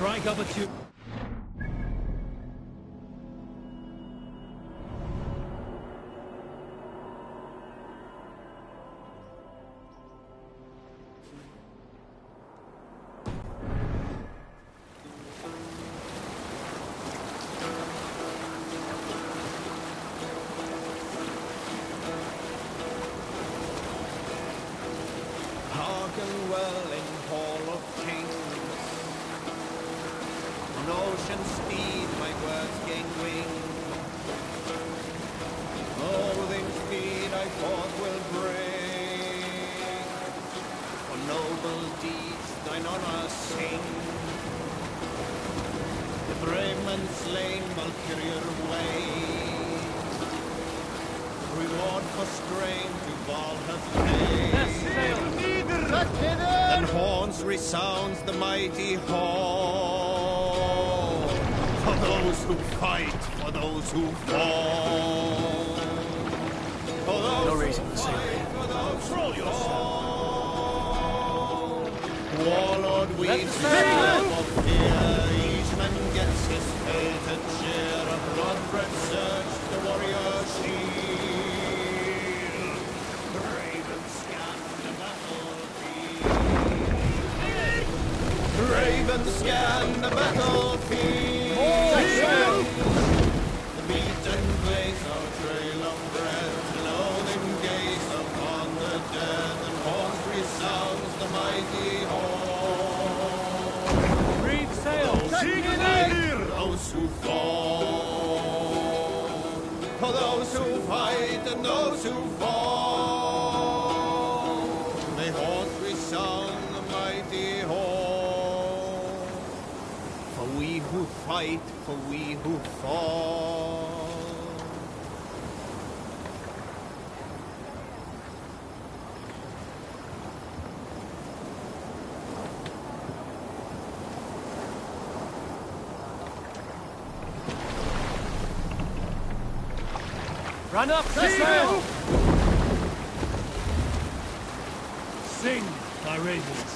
Strike opportunity. Hearken well in Hall of Kings. On ocean speed my words gain wing. Loathing speed I forth will bring. For noble deeds thine honor sing. The brave man slain Valkyrier way. Reward for strain to Valhalla pay. Then horns resounds the mighty hall. For those who fight, for those who fall. For those No reason to who say fight, for those Control who yourself. fall. Warlord weeps his love of fear. Each man gets his fated share. A blood-red surge, the warrior shield. Raven scan the battlefield. Raven scan the battlefield. The beaten place, our trail of bread. Loathing gaze upon the dead. And horns resounds the mighty hall. Reef sail. Those who fall. For those who fight and those who fall. May horns resound the mighty hall. For we who fight, for we who fall. Run up the sail! Sing, my ravens.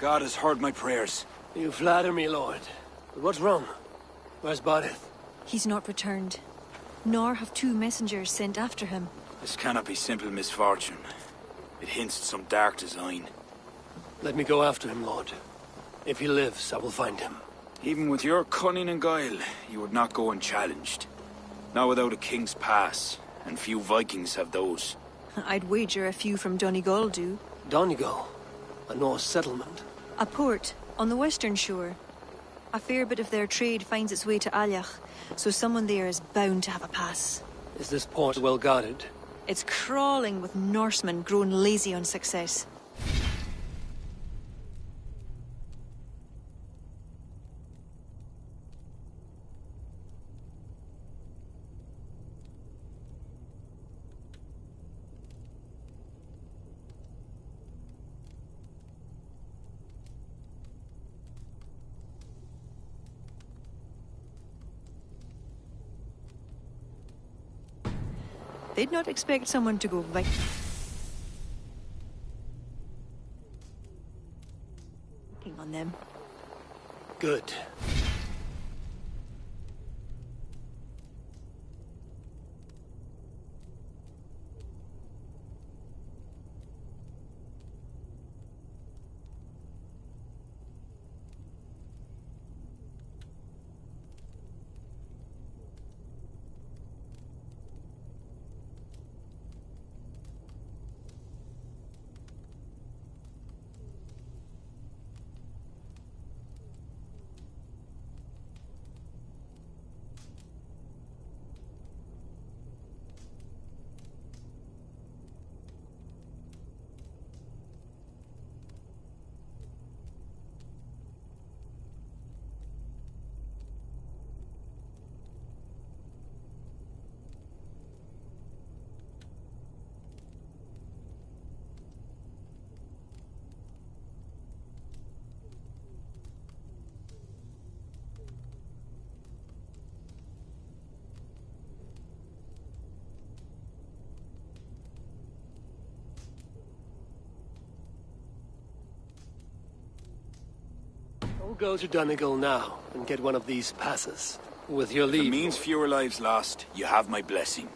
God has heard my prayers. You flatter me, Lord. But what's wrong? Where's Barith? He's not returned. Nor have 2 messengers sent after him. This cannot be simple misfortune. It hints at some dark design. Let me go after him, Lord. If he lives, I will find him. Even with your cunning and guile, you would not go unchallenged. Not without a king's pass, and few Vikings have those. I'd wager a few from Donegal do. Donegal? A Norse settlement? A port, on the western shore. A fair bit of their trade finds its way to Aljach, so someone there is bound to have a pass. Is this port well guarded? It's crawling with Norsemen grown lazy on success. They'd not expect someone to go Viking on them. Good. I'll go to Donegal now and get one of these passes. With your If it leave. means fewer lives lost, you have my blessing.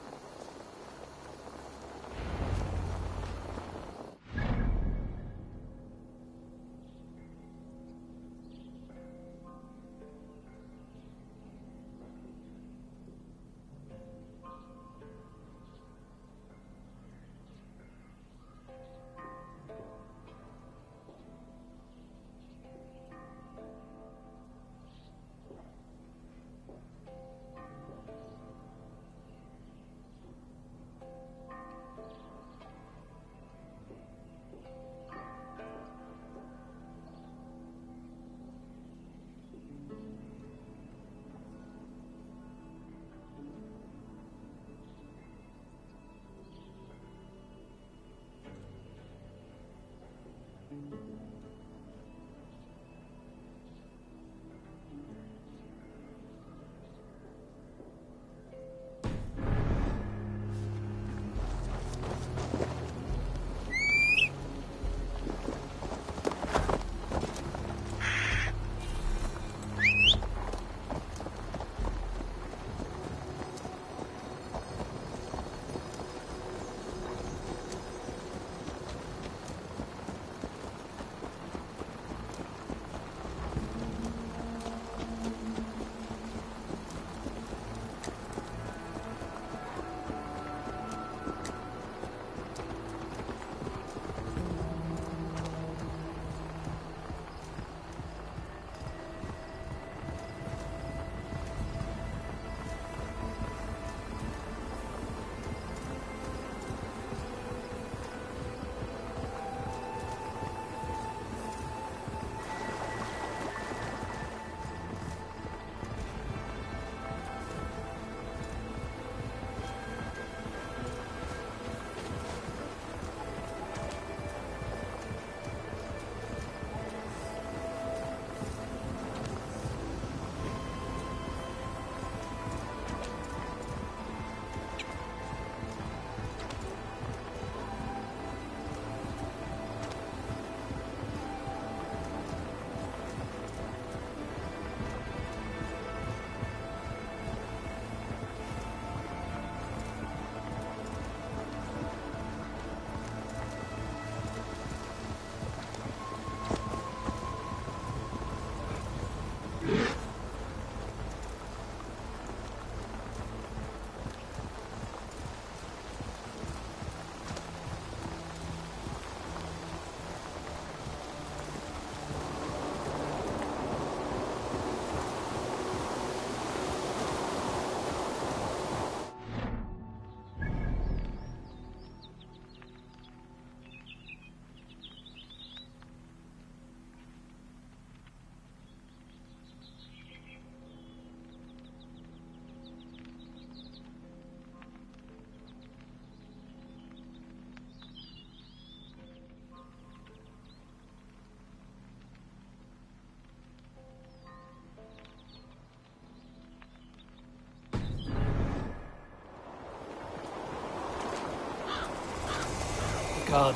God.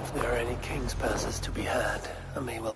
If there are any king's passes to be had, I may well...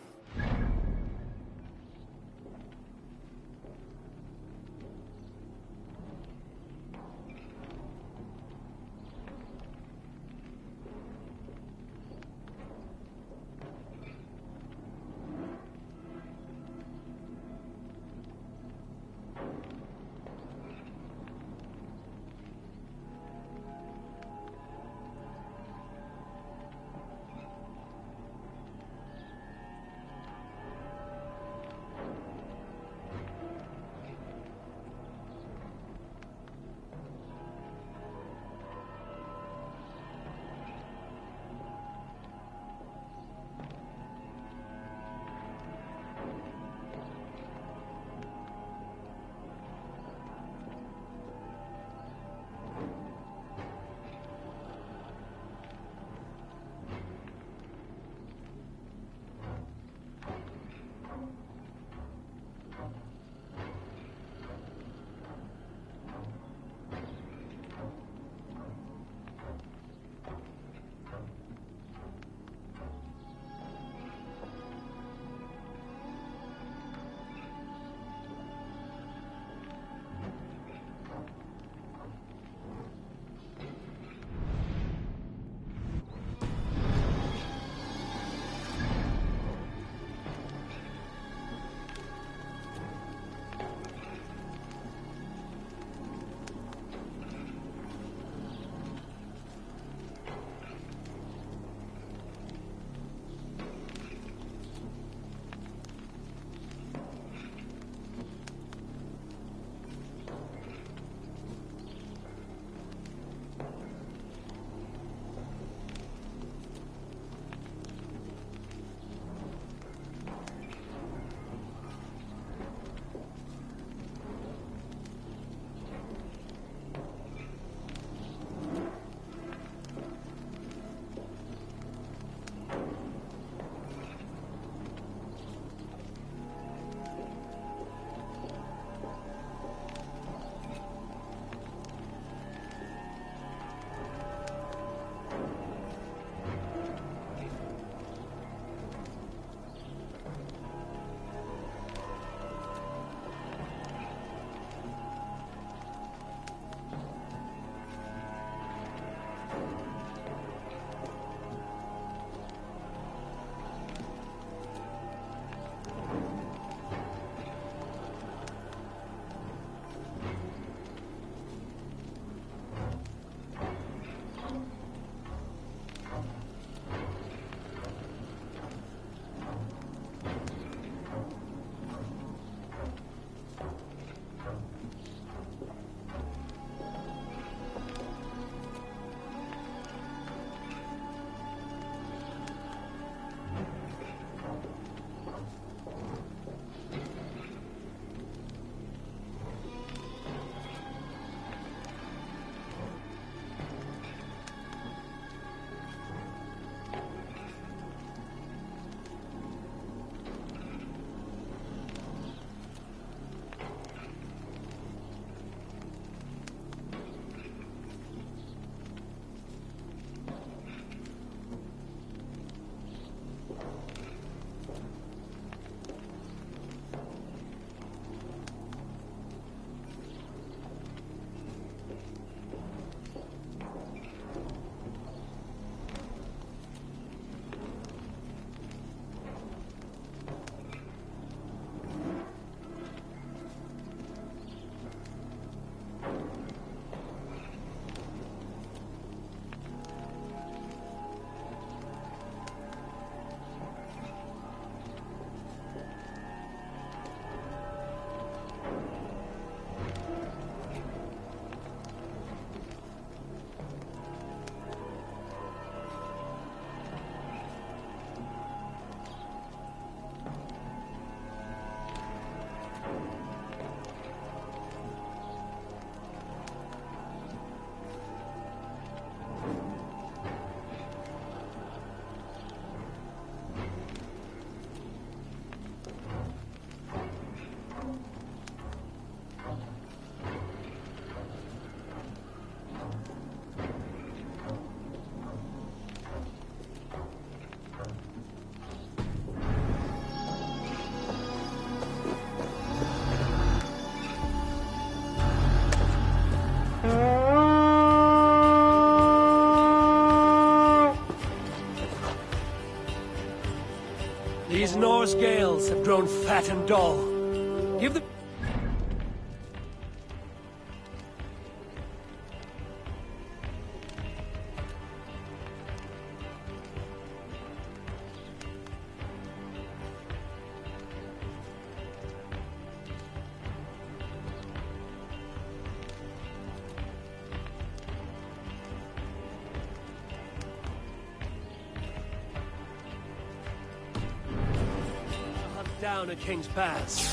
Our scales have grown fat and dull. Give them... down at King's Pass.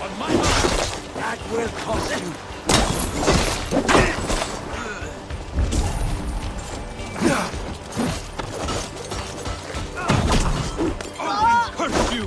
On my mark! That will cost you. Curse you!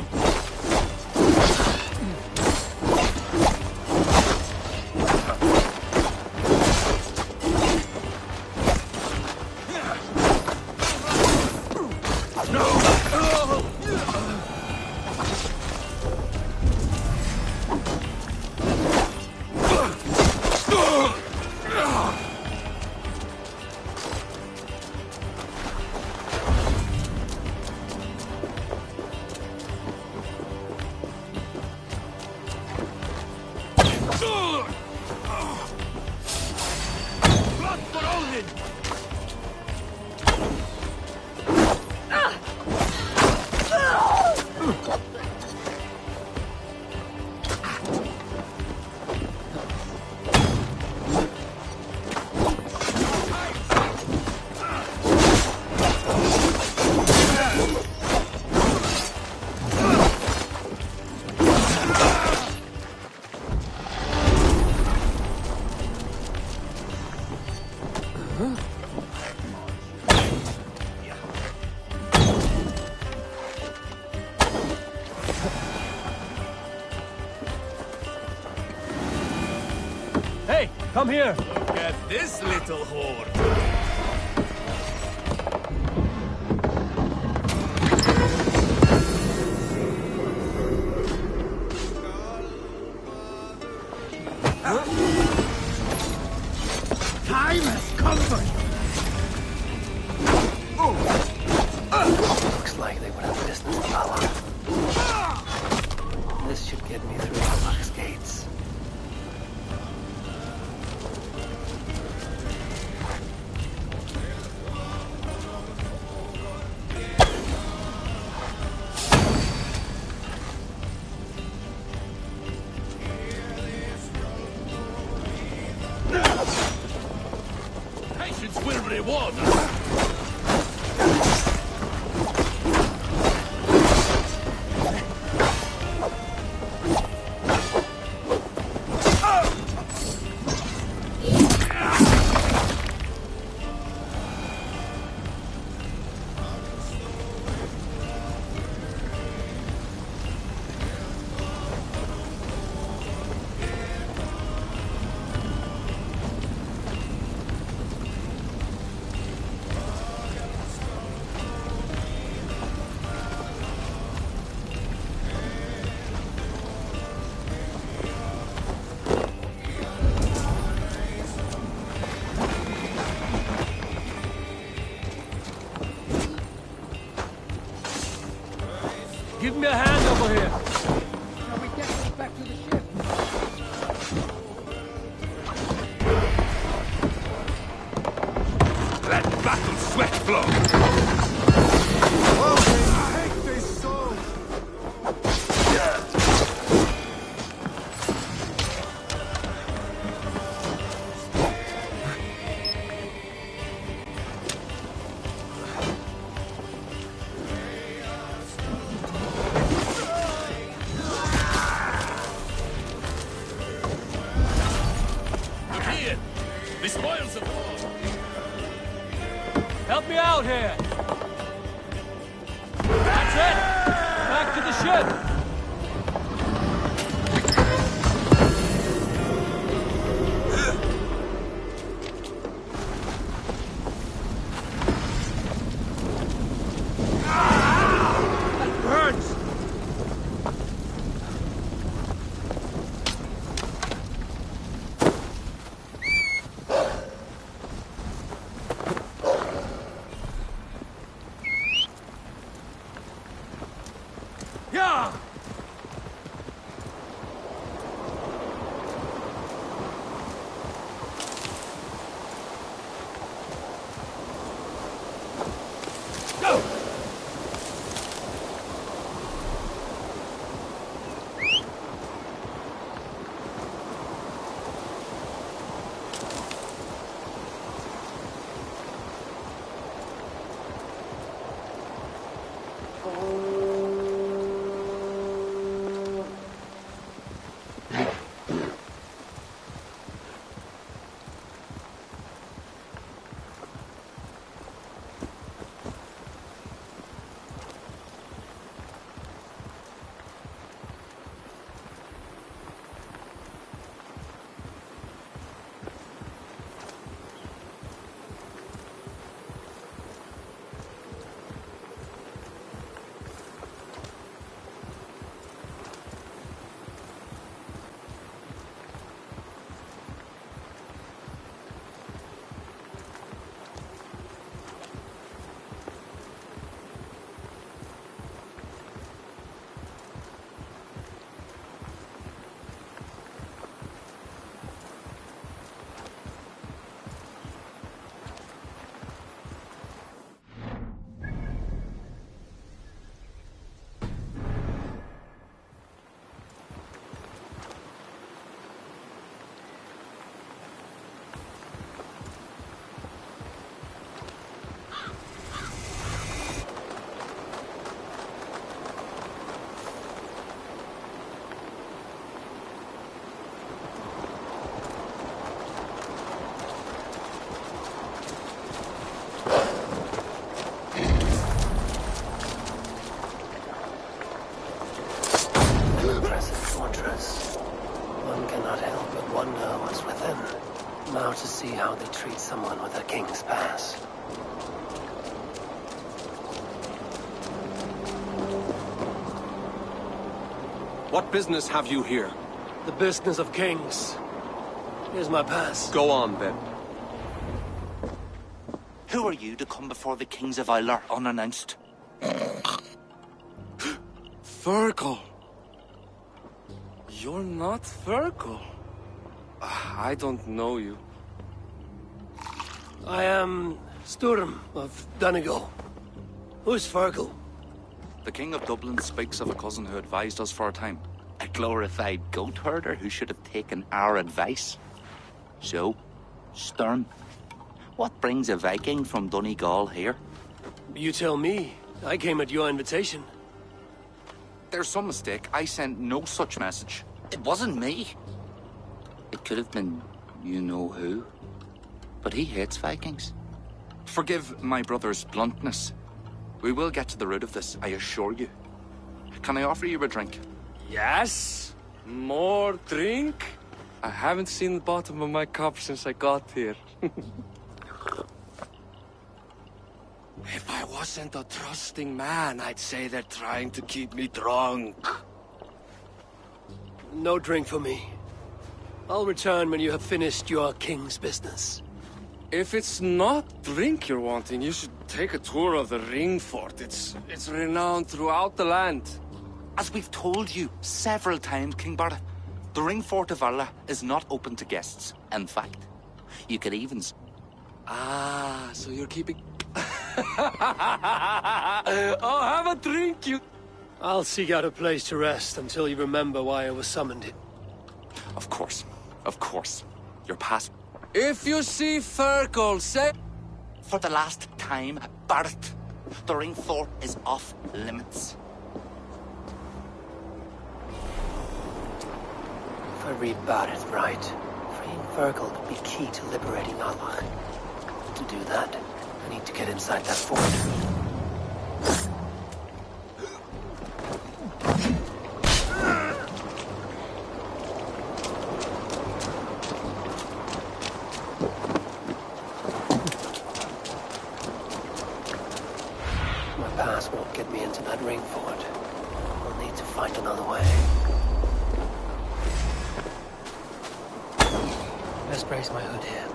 Blood for Odin! Hey, come here! Look at this little horde. Time has come for you! Looks like they would have business with Allah. This should get me through Allah's gates. Patience will reward us. Give me a hand over here. Shall we get this back to the ship? Let battle sweat flow! I hate this so. Look here. The spoils of war. Help me out here! That's it! Back to the ship! Now to see how they treat someone with a king's pass. What business have you here? The business of kings. Here's my pass. Go on, then. Who are you to come before the kings of Ilar unannounced? Fergal. You're not Fergal. I don't know you. I am Sturm of Donegal. Who's Fergal? The King of Dublin speaks of a cousin who advised us for a time. A glorified goat herder who should have taken our advice. So, Sturm, what brings a Viking from Donegal here? You tell me. I came at your invitation. There's some mistake. I sent no such message. It wasn't me. It could have been you-know-who. But he hates Vikings. Forgive my brother's bluntness. We will get to the root of this, I assure you. Can I offer you a drink? Yes? More drink? I haven't seen the bottom of my cup since I got here. If I wasn't a trusting man, I'd say they're trying to keep me drunk. No drink for me. I'll return when you have finished your king's business. If it's not drink you're wanting, you should take a tour of the ring fort. It's renowned throughout the land. As we've told you several times, King Barda, the ring fort of Arla is not open to guests. In fact, you could even... Ah, so you're keeping... Oh, have a drink, you... I'll seek out a place to rest until you remember why I was summoned. Of course. Of course. Your pass... If you see Fergal, say... For the last time, Barret, the ring fort is off limits. If I read Barret right, freeing Fergal would be key to liberating Allah. To do that, I need to get inside that fort. Get me into that ring fort. I'll need to find another way. Best brace my hood here.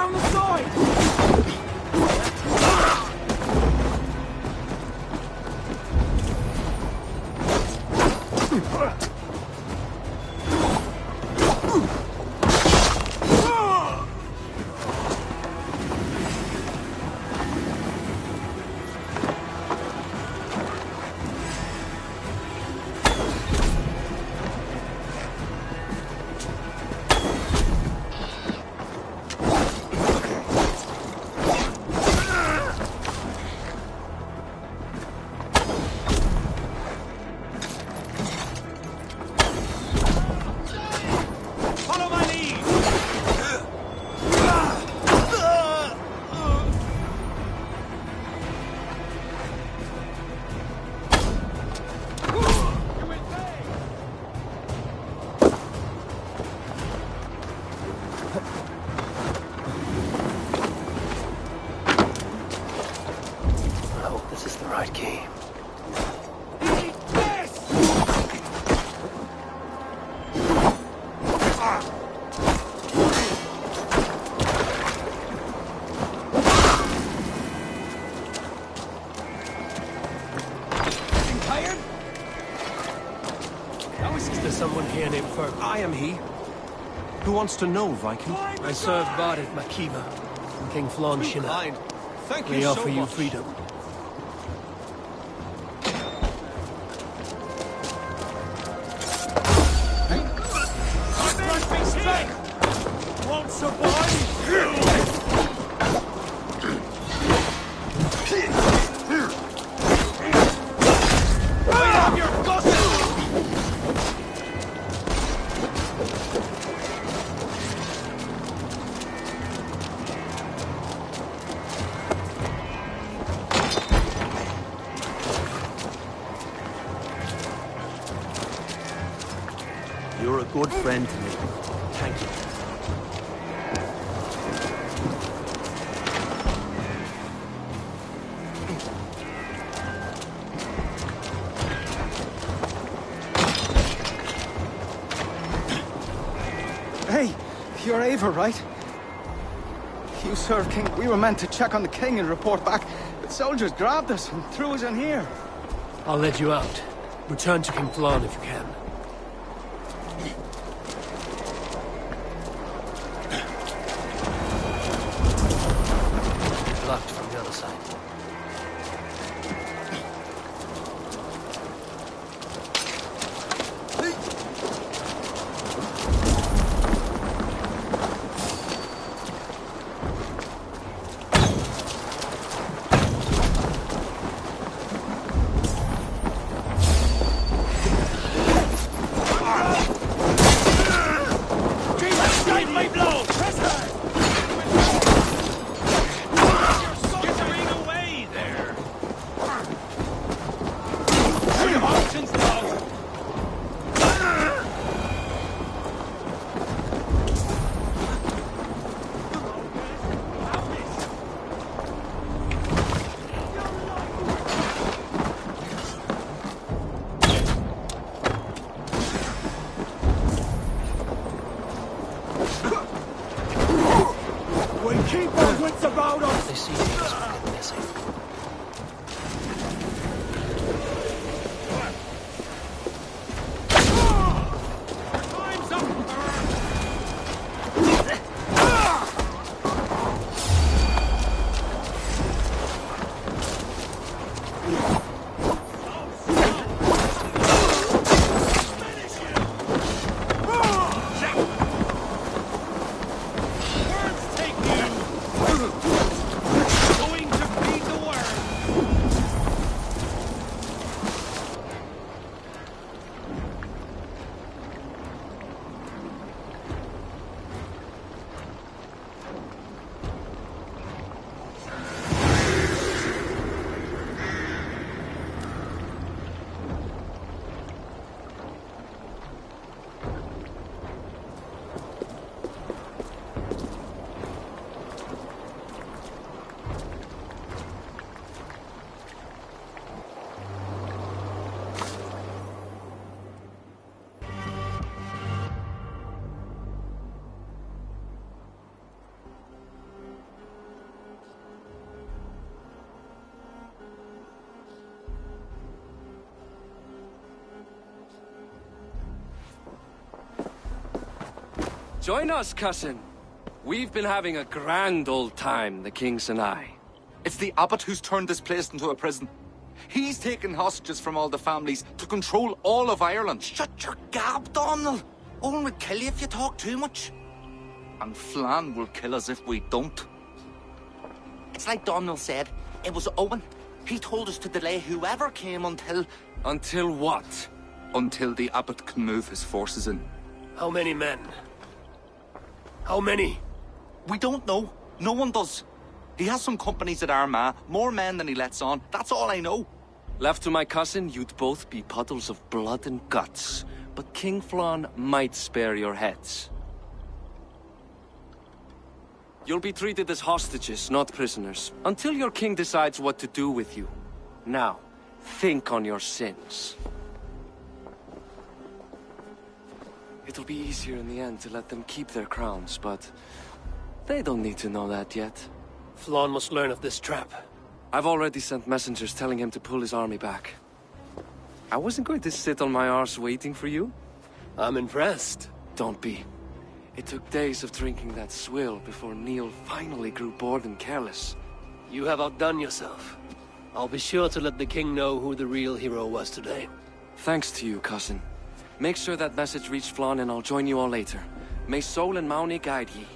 down the side! I am he. Who wants to know, Viking? I served Bard at Makiva, and King Flann Shinna. Kind. Thank you They so offer you much. freedom. Won't survive! You're a good friend to me. Thank you. Hey, you're Ava, right? You serve King. We were meant to check on the king and report back, but soldiers grabbed us and threw us in here. I'll let you out. Return to King Flann if you can. Locked from the other side. Keep our wits about us! They see you as we get missing. Time's up! Going to be the Join us, cousin. We've been having a grand old time, the kings and I. It's the abbot who's turned this place into a prison. He's taken hostages from all the families to control all of Ireland. Shut your gab, Domhnall. Owen would kill you if you talk too much. And Flann will kill us if we don't. It's like Domhnall said. It was Owen. He told us to delay whoever came until... Until what? Until the abbot can move his forces in. How many men? How many? We don't know. No one does. He has some companies at Armagh, more men than he lets on. That's all I know. Left to my cousin, you'd both be puddles of blood and guts. But King Flann might spare your heads. You'll be treated as hostages, not prisoners, until your king decides what to do with you. Now, think on your sins. It'll be easier in the end to let them keep their crowns, but they don't need to know that yet. Flann must learn of this trap. I've already sent messengers telling him to pull his army back. I wasn't going to sit on my arse waiting for you. I'm impressed. Don't be. It took days of drinking that swill before Neil finally grew bored and careless. You have outdone yourself. I'll be sure to let the king know who the real hero was today. Thanks to you, cousin. Make sure that message reached Flann and I'll join you all later. May Sol and Mauni guide ye.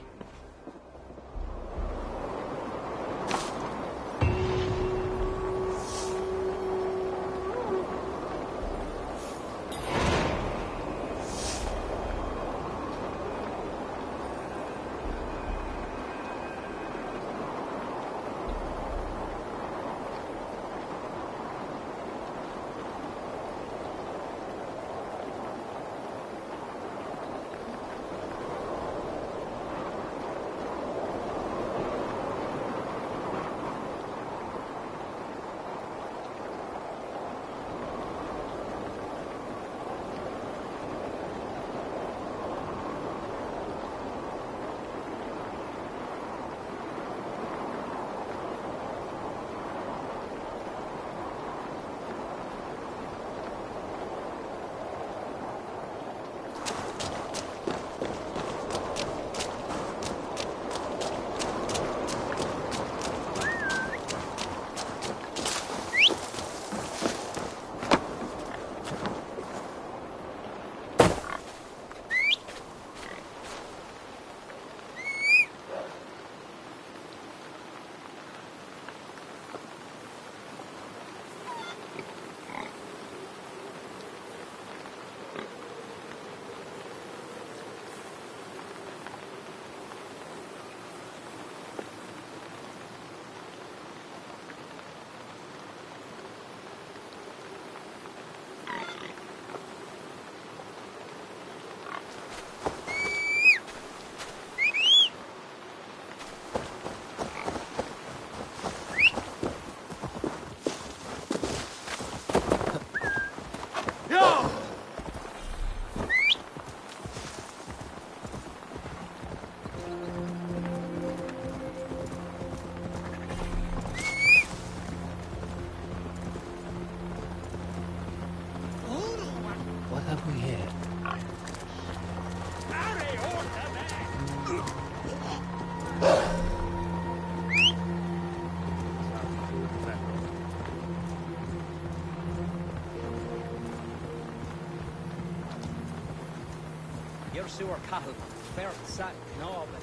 What have we here? Your sewer cattle, fair sack, no, but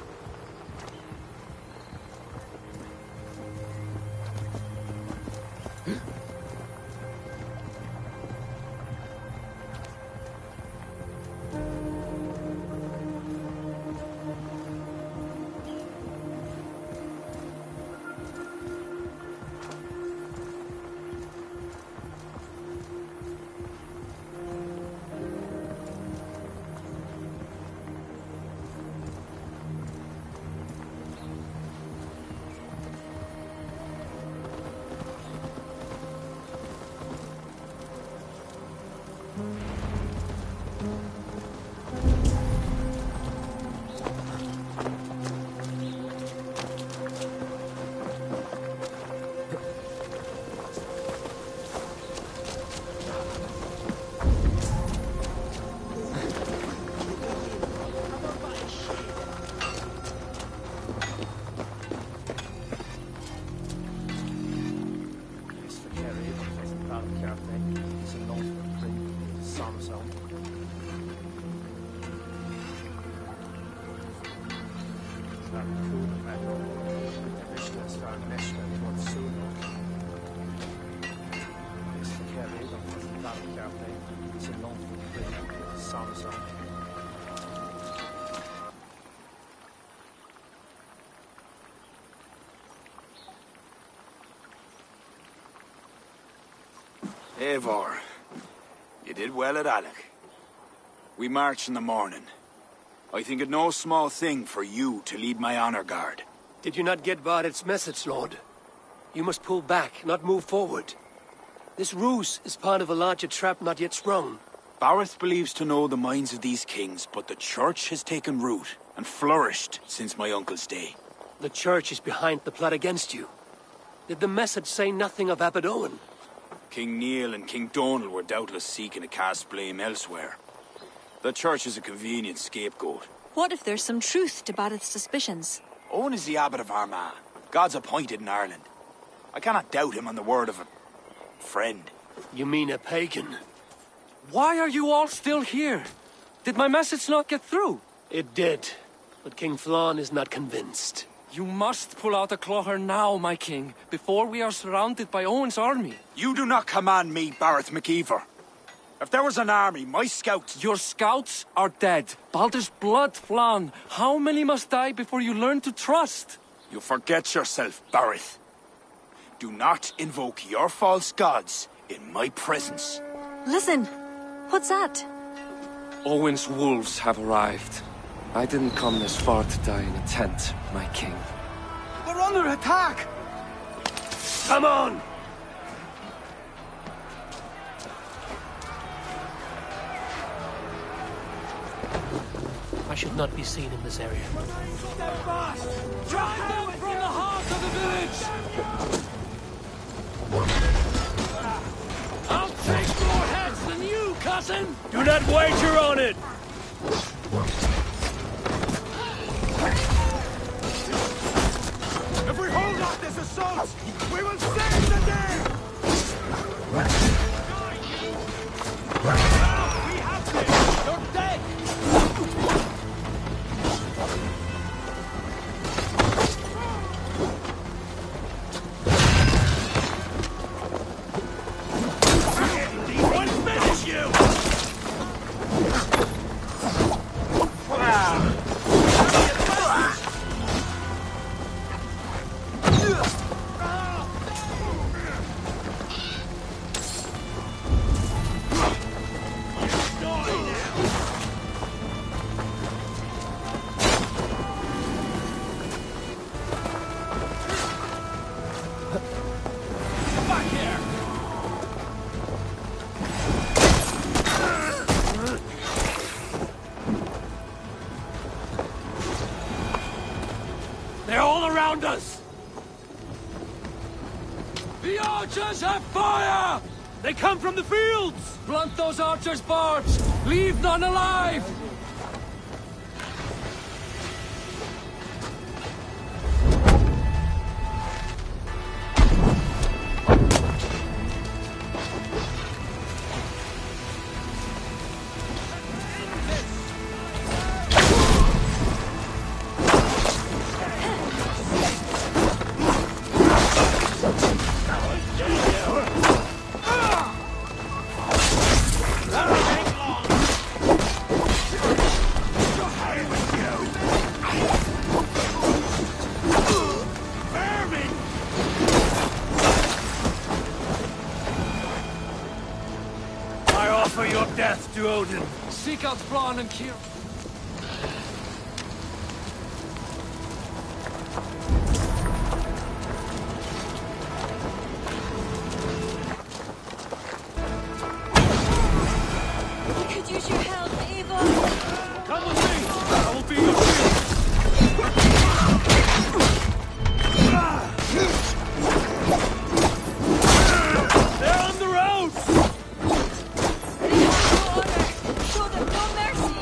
Eivor, you did well at Alec. We march in the morning. I think it no small thing for you to lead my honor guard. Did you not get Barrett's message, Lord? You must pull back, not move forward. This ruse is part of a larger trap not yet sprung. Barrett believes to know the minds of these kings, but the church has taken root and flourished since my uncle's day. The church is behind the plot against you. Did the message say nothing of Abbot Owen? King Neil and King Donal were doubtless seeking to cast blame elsewhere. The church is a convenient scapegoat. What if there's some truth to Barrett's suspicions? Owen is the abbot of Armagh, God's appointed in Ireland. I cannot doubt him on the word of a friend. You mean a pagan? Why are you all still here? Did my message not get through? It did, but King Flann is not convinced. You must pull out the clawher now, my king, before we are surrounded by Owen's army. You do not command me, Barrett McEver. If there was an army, my scouts... Your scouts are dead. Baldur's blood, Flann. How many must die before you learn to trust? You forget yourself, Barrett. Do not invoke your false gods in my presence. Listen, what's that? Owen's wolves have arrived. I didn't come this far to die in a tent, my king. We're under attack! Come on! I should not be seen in this area. Step fast! Drive them from the heart of the village! I'll take more heads than you, cousin! Do not wager on it! If we hold off this assault, we will save the day! We have this! You're dead! They're all around us! The archers have fire! They come from the fields! Blunt those archers' barbs! Leave none alive! For your death to Odin. Seek out Flann and Kier. We could use your help, Eivor. Come with me! I will be your shield! They're on the road! Show them no mercy.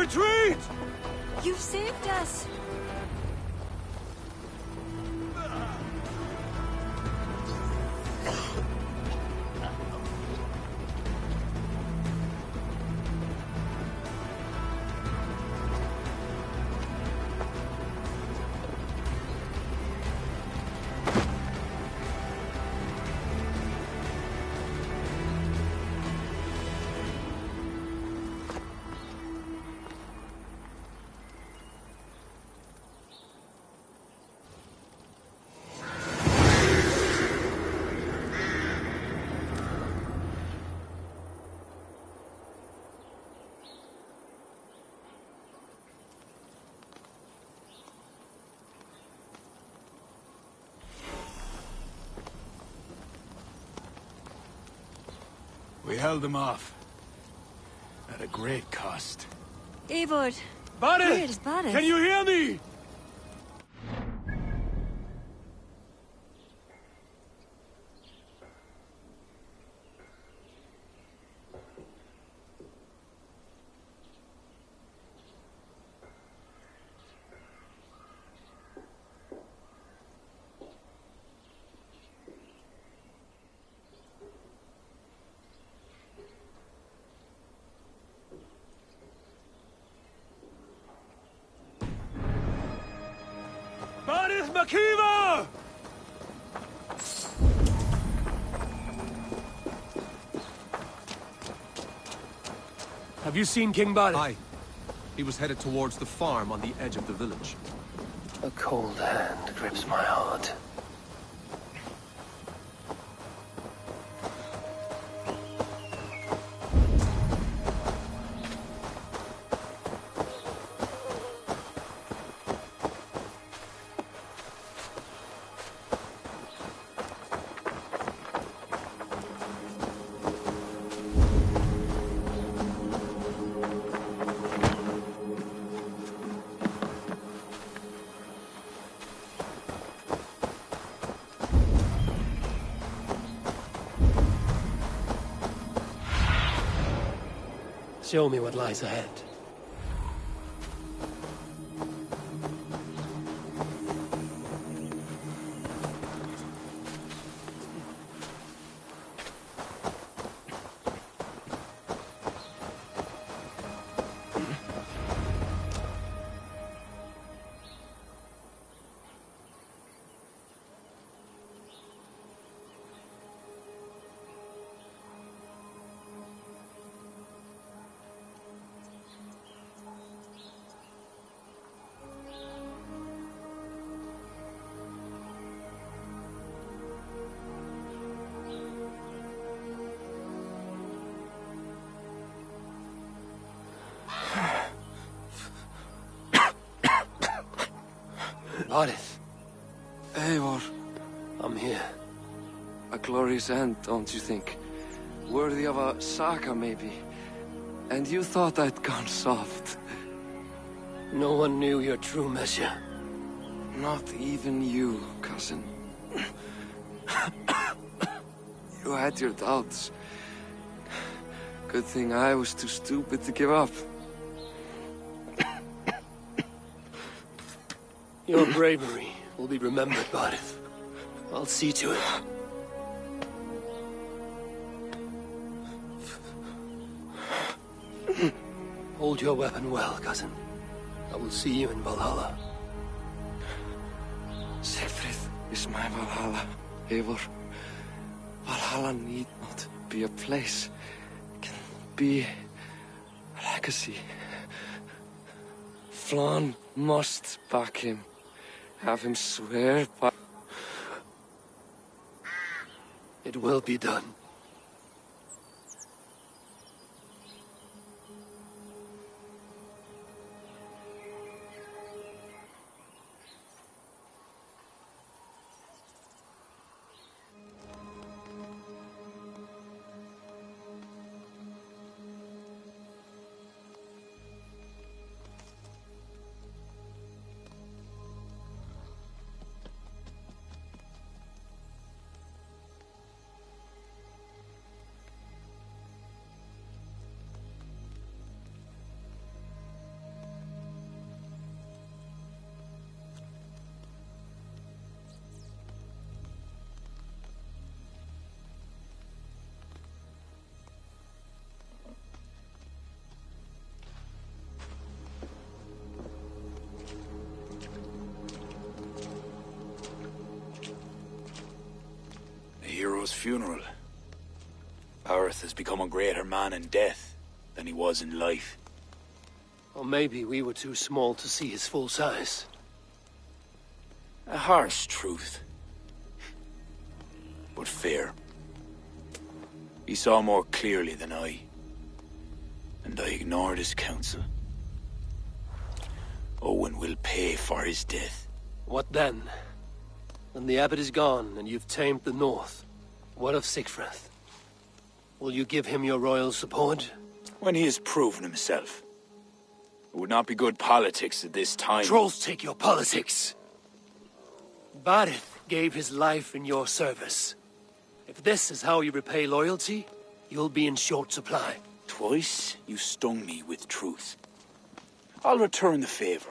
Retreat! You've saved us. We held them off. At a great cost. Eivor, Barret! where is Barret? Can you hear me? Barret Makiva! Have you seen King Barret? Aye. He was headed towards the farm on the edge of the village. A cold hand grips my heart. Show me what lies ahead. Barret, Eivor, I'm here. a glorious end, don't you think? Worthy of a saga, maybe. And you thought I'd gone soft. No one knew your true measure. Not even you, cousin. You had your doubts. Good thing I was too stupid to give up. Your bravery will be remembered, Barret. I'll see to it. Hold your weapon well, cousin. I will see you in Valhalla. Siegfried is my Valhalla, Eivor. Valhalla need not be a place. It can be a legacy. Flann must back him. Have him swear by... It will be done. funeral. Aerith has become a greater man in death than he was in life. Or maybe we were too small to see his full size. A harsh truth. But fair. He saw more clearly than I. And I ignored his counsel. Owen will pay for his death. What then? When the abbot is gone and you've tamed the north, what of Sigfrith? Will you give him your royal support? When he has proven himself. It would not be good politics at this time. Trolls take your politics. Barith gave his life in your service. If this is how you repay loyalty, you'll be in short supply. Twice you stung me with truth. I'll return the favor.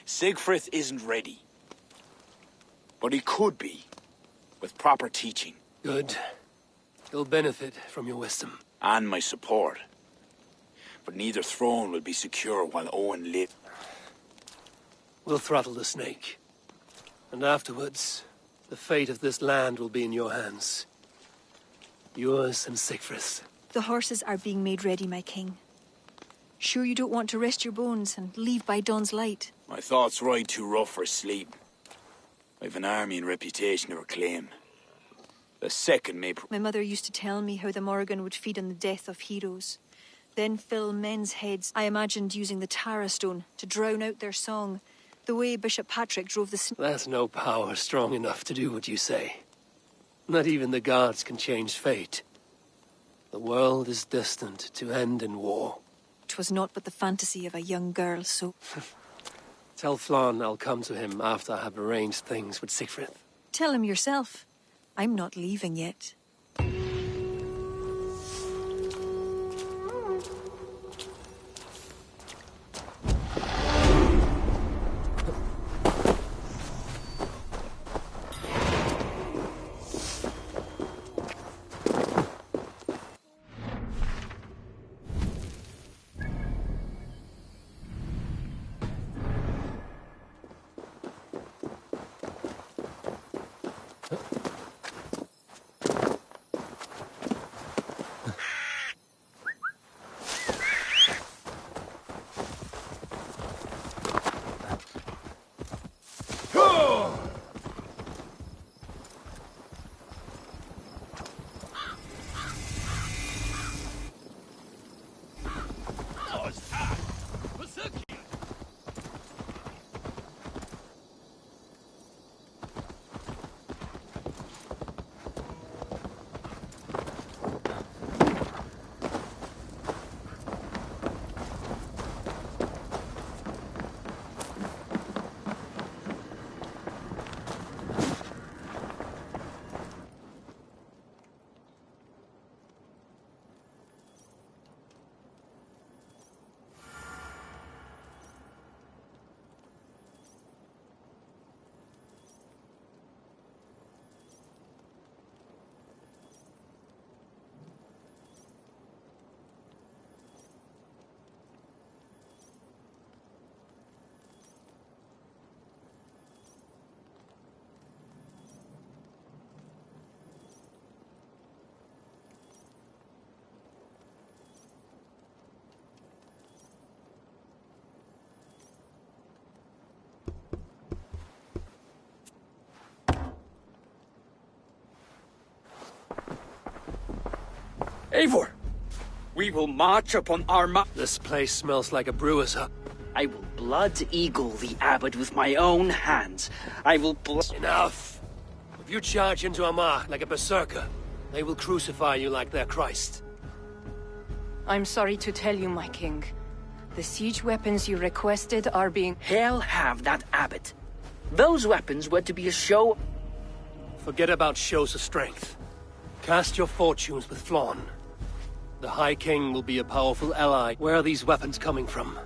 Sigfrith isn't ready. But he could be, with proper teaching. Good. He'll benefit from your wisdom. And my support. But neither throne will be secure while Owen lives. We'll throttle the snake. And afterwards, the fate of this land will be in your hands. Yours and Sigfrith's. The horses are being made ready, my king. Sure you don't want to rest your bones and leave by dawn's light? My thoughts ride too rough for sleep. I've an army and reputation to reclaim. The second may... My mother used to tell me how the Morrigan would feed on the death of heroes. Then fill men's heads. I imagined using the Tara Stone to drown out their song. The way Bishop Patrick drove the... There's no power strong enough to do what you say. Not even the gods can change fate. The world is destined to end in war. 'Twas not but the fantasy of a young girl, so... Tell Flann I'll come to him after I have arranged things with Sigfrith. Tell him yourself. I'm not leaving yet. Eivor! We will march upon our This place smells like a brewer's hut. I will blood eagle the abbot with my own hands. I will Enough! If you charge into Amar like a berserker, they will crucify you like their Christ. I'm sorry to tell you, my king. The siege weapons you requested are being... Hell have that abbot. Those weapons were to be a show... Forget about shows of strength. Cast your fortunes with Flann. The High King will be a powerful ally. Where are these weapons coming from?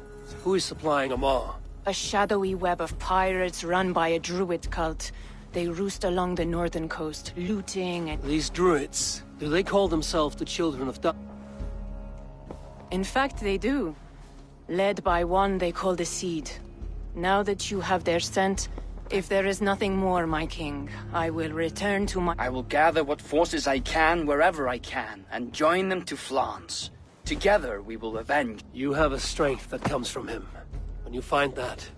Who is supplying Amar? A shadowy web of pirates run by a druid cult. They roost along the northern coast, looting and... These druids, do they call themselves the Children of Dark? In fact, they do. Led by one they call the Seed. Now that you have their scent, If there is nothing more, my king, I will return to my... I will gather what forces I can wherever I can, and join them to Flans. Together we will avenge. You have a strength that comes from him. When you find that...